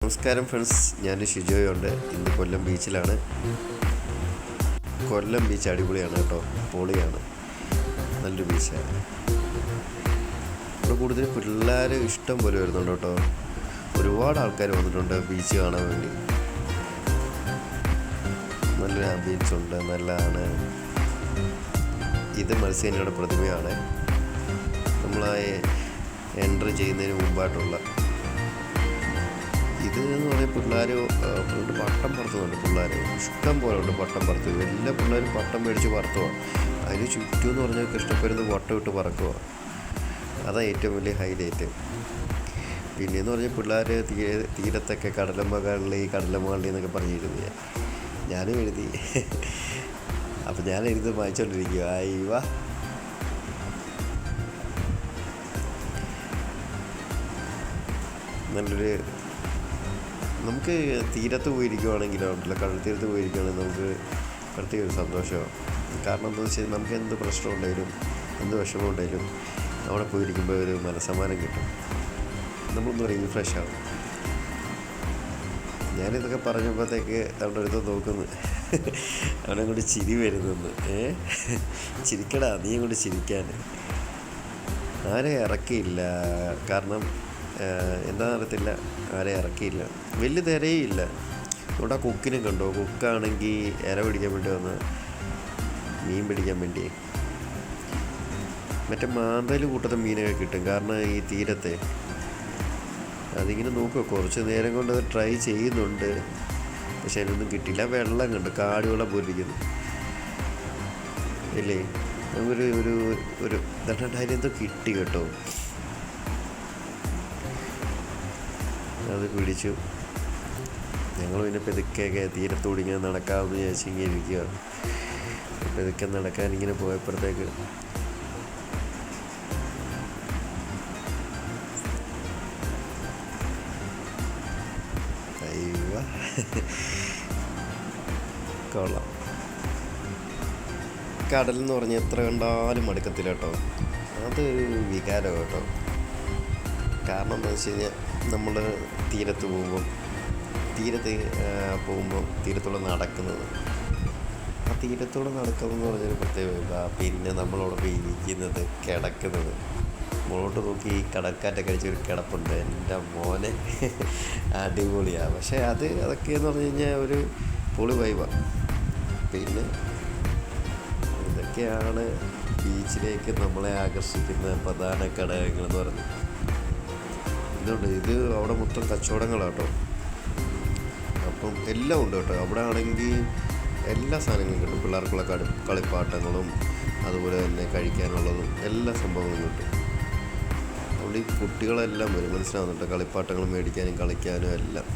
നമസ്കാരം ഫ്രണ്ട്സ്, ഞാൻ ഷിജോയുണ്ട്. ഇന്ന് കൊല്ലം ബീച്ചിലാണ്. കൊല്ലം ബീച്ച് അടിപൊളിയാണ് കേട്ടോ, പൊളിയാണ്, നല്ലൊരു ബീച്ചാണ്. ഇവിടെ കൂടുതൽ പിള്ളേർ ഇഷ്ടം പോലെ വരുന്നുണ്ട് കേട്ടോ. ഒരുപാട് ആൾക്കാർ വന്നിട്ടുണ്ട് ബീച്ച് കാണാൻ വേണ്ടി. നല്ലൊരു ആംബിയൻസ് ഉണ്ട്, നല്ലതാണ്. ഇത് മത്സ്യങ്ങളുടെ പ്രതിമയാണ്. നമ്മൾ എൻട്രി ചെയ്യുന്നതിന് മുമ്പായിട്ടുള്ള ഇത് എന്ന് പറഞ്ഞാൽ പിള്ളേർ പട്ടം പറത്തുന്നുണ്ട്. പിള്ളേർ ഇഷ്ടം പോലെ ഉണ്ട് പട്ടം പറത്ത്. എല്ലാ പിള്ളേരും പട്ടം മേടിച്ച് പറത്തുക. അതിന് ചുറ്റും എന്ന് പറഞ്ഞാൽ ഇഷ്ടപ്പെടുന്നത് വട്ടം ഇട്ട് പറക്കുക. അതാണ് ഏറ്റവും വലിയ ഹൈലൈറ്റ്. പിന്നെയെന്ന് പറഞ്ഞാൽ പിള്ളേർ തീരത്തൊക്കെ കടലമ്മകളിൽ എന്നൊക്കെ പറഞ്ഞിരുന്നു. ഞാനും എഴുതി. അപ്പം ഞാൻ എഴുതി വായിച്ചുകൊണ്ടിരിക്കുക. അയ്യവ, നല്ലൊരു നമുക്ക് തീരത്ത് പോയിരിക്കുവാണെങ്കിലോ കടൽ തീരത്ത് പോയിരിക്കുകയാണെങ്കിൽ നമുക്ക് പ്രത്യേക ഒരു സന്തോഷമാണ്. കാരണം എന്താണെന്ന് വെച്ചാൽ നമുക്ക് എന്ത് പ്രശ്നം ഉണ്ടെങ്കിലും എന്ത് വിഷമം ഉണ്ടെങ്കിലും അവിടെ പോയിരിക്കുമ്പോൾ ഒരു മനസ്സമാനം കിട്ടും. നമ്മളൊന്ന് റീഫ്രഷ് ആവും. ഞാനിതൊക്കെ പറഞ്ഞപ്പോഴത്തേക്ക് അവിടെ അടുത്ത് നോക്കുന്നു, അവിടെ കൊണ്ട് ചിരി വരുന്നെന്ന്. ചിരിക്കടാ, നീ കൊണ്ട് ചിരിക്കാൻ. ആരെ ഇറക്കിയില്ല. കാരണം എന്താണെന്ന് അറിയത്തില്ല, ആരെ ഇറക്കിയില്ല. വലിയ തിരയില്ല. ഇവിടെ ആ കുക്കിനെ കണ്ടോ? കുക്കാണെങ്കിൽ ഇര പിടിക്കാൻ വേണ്ടി വന്ന് മീൻ പിടിക്കാൻ വേണ്ടി. മറ്റേ മാന്തൽ കൂട്ടത്തെ മീനൊക്കെ കിട്ടും. കാരണം ഈ തീരത്തെ അതിങ്ങനെ നോക്കുക. കുറച്ച് നേരം കൊണ്ട് അത് ട്രൈ ചെയ്യുന്നുണ്ട്, പക്ഷെ അതിനൊന്നും കിട്ടില്ല. വെള്ളം കണ്ട് കാടുവെള്ളം പോലിരിക്കുന്നു ഇല്ലേ. നമുക്കൊരു ഒരു ഒരു അതിനെന്തോ കിട്ടി കേട്ടോ. അത് പിടിച്ചു. ഞങ്ങൾ പിന്നെ പെതുക്കെയൊക്കെ തീരത്തോട് ഇങ്ങനെ നടക്കാമെന്ന് വിചാരിച്ച് ഇങ്ങനെ ഇരിക്കുകയാണ്. പെതുക്കെ നടക്കാൻ ഇങ്ങനെ പോയപ്പോഴത്തേക്ക് അയ്യോ കൊള്ളാം. കടലെന്ന് പറഞ്ഞാൽ എത്ര കണ്ടാലും മടുക്കത്തില്ല കേട്ടോ. അതൊരു വികാരം കേട്ടോ. കാരണം എന്താണെന്ന് വെച്ച് കഴിഞ്ഞാൽ നമ്മൾ തീരത്ത് പോകുമ്പോൾ തീരത്തൂടെ നടക്കുന്നത്, ആ തീരത്തൂടെ നടക്കുന്നതെന്ന് പറഞ്ഞൊരു പ്രത്യേകത. പിന്നെ നമ്മളവിടെ പോയി ഇരിക്കുന്നത്, കിടക്കുന്നത്, മുകളോട്ട് നോക്കി ഈ കടൽക്കാറ്റൊക്കെ അടിച്ചൊരു കിടപ്പുണ്ട്. എൻ്റെ മോനെ അടിപൊളിയാണ്. പക്ഷേ അതൊക്കെയെന്ന് പറഞ്ഞു കഴിഞ്ഞാൽ ഒരു പൊളി വൈബാണ്. പിന്നെ ഇതൊക്കെയാണ് ബീച്ചിലേക്ക് നമ്മളെ ആകർഷിക്കുന്ന പ്രധാന ഘടകങ്ങളെന്ന് പറഞ്ഞു. ഇത് അവിടെ മൊത്തം കച്ചവടങ്ങളാണ് കേട്ടോ. അപ്പം എല്ലാം ഉണ്ട് കേട്ടോ. അവിടെ ആണെങ്കിൽ എല്ലാ സാധനങ്ങളും കിട്ടും. പിള്ളേർക്കുള്ള കളിപ്പാട്ടങ്ങളും അതുപോലെ തന്നെ കഴിക്കാനുള്ളതും എല്ലാ സംഭവങ്ങളും കിട്ടും. അവിടെ ഈ കുട്ടികളെല്ലാം വരും, മനസ്സിലാവുന്നുണ്ട്, കളിപ്പാട്ടങ്ങൾ മേടിക്കാനും കളിക്കാനും എല്ലാം.